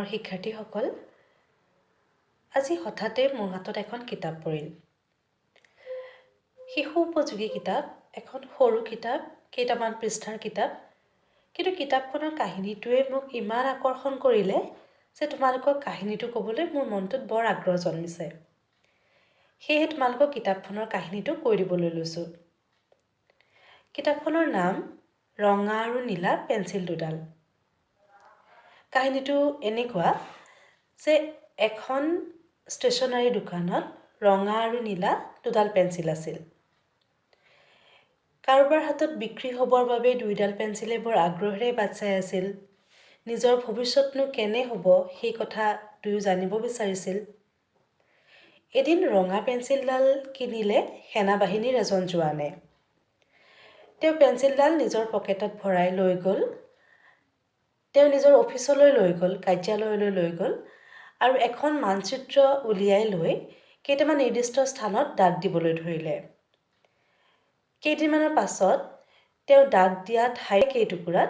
মৰমৰ শিক্ষাৰ্থীসকল, আজি হঠাতে মোৰ হাতত এখন কিতাপ পৰিল। শিশু উপযোগী কিতাপ, এখন সৰু কিতাপ, কেইটামান পৃষ্ঠাৰ কিতাপ। কিন্তু কিতাপখনৰ কাহিনীটোৱে মোক ইমান আকৰ্ষণ কৰিলে যে তোমালোকক কাহিনীটো ক'বলৈ মোৰ মনটোত বৰ আগ্ৰহ জন্মিছে। সেয়ে তোমালোকক কিতাপখনৰ কাহিনীটো কৈ দিবলৈ লৈছোঁ। কিতাপখনৰ নাম ৰঙা আৰু নীলা পেঞ্চিল দুডাল। কাহিনীটো এনেকুৱা যে এখন ষ্টেচনাৰী দোকানত ৰঙা আৰু নীলা দুডাল পেঞ্চিল আছিল। কাৰোবাৰ হাতত বিক্ৰী হ'বৰ বাবে দুইডাল পেঞ্চিলে বৰ আগ্ৰহেৰে বাট চাই আছিল। নিজৰ ভৱিষ্যতনো কেনে হ'ব সেই কথা দুয়ো জানিব বিচাৰিছিল। এদিন ৰঙা পেঞ্চিলডাল কিনিলে সেনাবাহিনীৰ এজন জোৱানে। তেওঁ পেঞ্চিলডাল নিজৰ পকেটত ভৰাই লৈ গ'ল। তেওঁ নিজৰ অফিচলৈ লৈ গ'ল, কাৰ্যালয়লৈ লৈ গ'ল আৰু এখন মানচিত্ৰ উলিয়াই লৈ কেইটামান নিৰ্দিষ্ট স্থানত দাগ দিবলৈ ধৰিলে। কেইদিনমানৰ পাছত তেওঁ দাগ দিয়া ঠাই কেইটুকুৰাত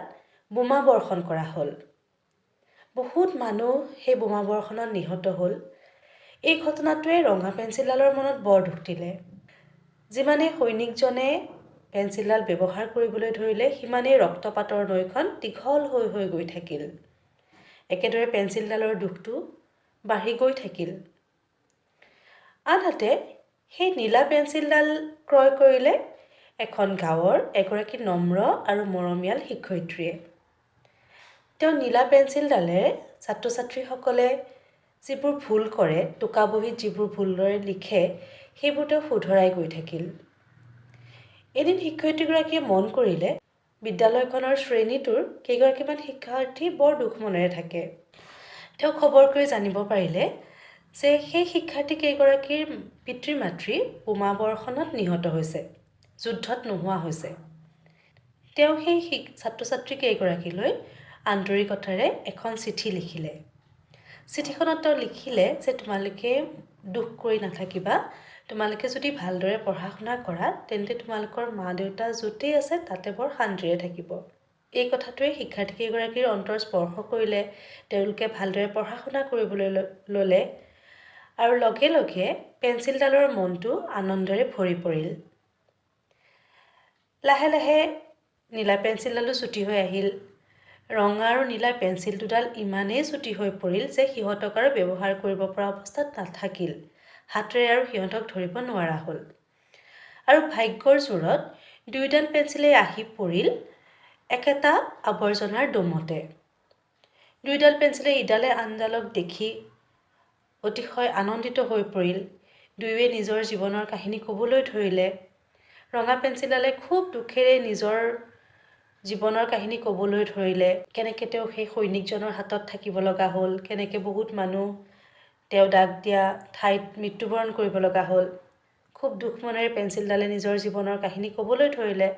বোমা বৰ্ষণ কৰা হ'ল। বহুত মানুহ সেই বোমা বৰ্ষণত নিহত হ'ল। এই ঘটনাটোৱে ৰঙা পেঞ্চিলডালৰ মনত বৰ দুখ দিলে। যিমানে সৈনিকজনে পেঞ্চিলডাল ব্যৱহাৰ কৰিবলৈ ধৰিলে, সিমানেই ৰক্তপাতৰ নৈখন দীঘল হৈ হৈ গৈ থাকিল। একেদৰে পেঞ্চিলডালৰ দুখটো বাঢ়ি গৈ থাকিল। আনহাতে সেই নীলা পেঞ্চিলডাল ক্ৰয় কৰিলে এখন গাঁৱৰ এগৰাকী নম্ৰ আৰু মৰমীয়াল শিক্ষয়িত্ৰীয়ে। তেওঁ নীলা পেঞ্চিলডালেৰে ছাত্ৰ ছাত্ৰীসকলে যিবোৰ ভুল কৰে, টোকা বহীত যিবোৰ ভুলদৰে লিখে, সেইবোৰ তেওঁ শুধৰাই গৈ থাকিল। এদিন শিক্ষয়িত্ৰীগৰাকীয়ে মন কৰিলে বিদ্যালয়খনৰ শ্ৰেণীটোৰ কেইগৰাকীমান শিক্ষাৰ্থী বৰ দুখ মনেৰে থাকে। তেওঁ খবৰ কৰি জানিব পাৰিলে যে সেই শিক্ষাৰ্থী কেইগৰাকীৰ পিতৃ মাতৃ বোমা বৰ্ষণত নিহত হৈছে, যুদ্ধত নোহোৱা হৈছে। তেওঁ সেই ছাত্ৰ ছাত্ৰী কেইগৰাকীলৈ আন্তৰিকতাৰে এখন চিঠি লিখিলে। চিঠিখনত তেওঁ লিখিলে যে তোমালোকে দুখ কৰি নাথাকিবা, তোমালোকে যদি ভালদৰে পঢ়া শুনা কৰা তেন্তে তোমালোকৰ মা দেউতা য'তেই আছে তাতে বৰ শান্তিৰে থাকিব। এই কথাটোৱে শিক্ষাৰ্থী কেইগৰাকীৰ অন্তৰ স্পৰ্শ কৰিলে। তেওঁলোকে ভালদৰে পঢ়া শুনা কৰিবলৈ ল'লে আৰু লগে লগে পেঞ্চিলডালৰ মনটো আনন্দেৰে ভৰি পৰিল। লাহে লাহে নীলা পেঞ্চিলডালো ছুটি হৈ আহিল। ৰঙা আৰু নীলা পেঞ্চিল দুডাল ইমানেই ছুটি হৈ পৰিল যে সিহঁতক আৰু ব্যৱহাৰ কৰিব পৰা অৱস্থাত নাথাকিল। হাতেৰে আৰু সিহঁতক ধৰিব নোৱাৰা হ'ল। আৰু ভাগ্যৰ জোৰত দুইডাল পেঞ্চিলেই আহি পৰিল একেটা আৱৰ্জনাৰ দমতে। দুইডাল পেঞ্চিলে ইডালে আনডালক দেখি অতিশয় আনন্দিত হৈ পৰিল। দুয়োৱে নিজৰ জীৱনৰ কাহিনী ক'বলৈ ধৰিলে। ৰঙা পেঞ্চিলডালে খুব দুখেৰে নিজৰ জীৱনৰ কাহিনী ক'বলৈ ধৰিলে। কেনেকৈ তেওঁ সেই সৈনিকজনৰ হাতত থাকিব লগা হ'ল, কেনেকৈ বহুত মানুহ তেওঁ দাগ দিয়া ঠাইত মৃত্যুবৰণ কৰিব লগা হ'ল। খুব দুখ মনেৰে পেঞ্চিলডালে নিজৰ জীৱনৰ কাহিনী ক'বলৈ ধৰিলে।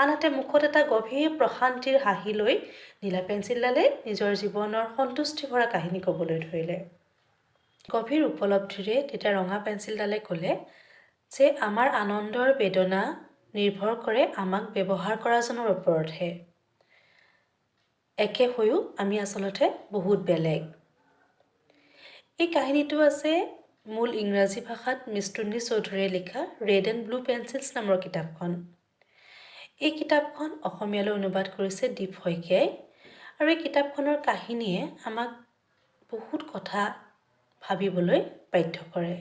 আনহাতে মুখত এটা গভীৰ প্ৰশান্তিৰ হাঁহি লৈ নীলা পেঞ্চিলডালে নিজৰ জীৱনৰ সন্তুষ্টি ভৰা কাহিনী ক'বলৈ ধৰিলে। গভীৰ উপলব্ধিৰে তেতিয়া ৰঙা পেঞ্চিলডালে ক'লে যে আমাৰ আনন্দৰ বেদনা নিৰ্ভৰ কৰে আমাক ব্যৱহাৰ কৰাজনৰ ওপৰতহে। একে হৈও আমি আচলতে বহুত বেলেগ। এই কাহিনীটো আছে মূল ইংৰাজী ভাষাত মৃত্যুঞ্জয় চৌধুৰীয়ে লিখা ৰেড এণ্ড ব্লু পেঞ্চিলছ নামৰ কিতাপখন। এই কিতাপখন অসমীয়ালৈ অনুবাদ কৰিছে দীপ শইকীয়াই। আৰু এই কিতাপখনৰ কাহিনীয়ে আমাক বহুত কথা ভাবিবলৈ বাধ্য কৰে।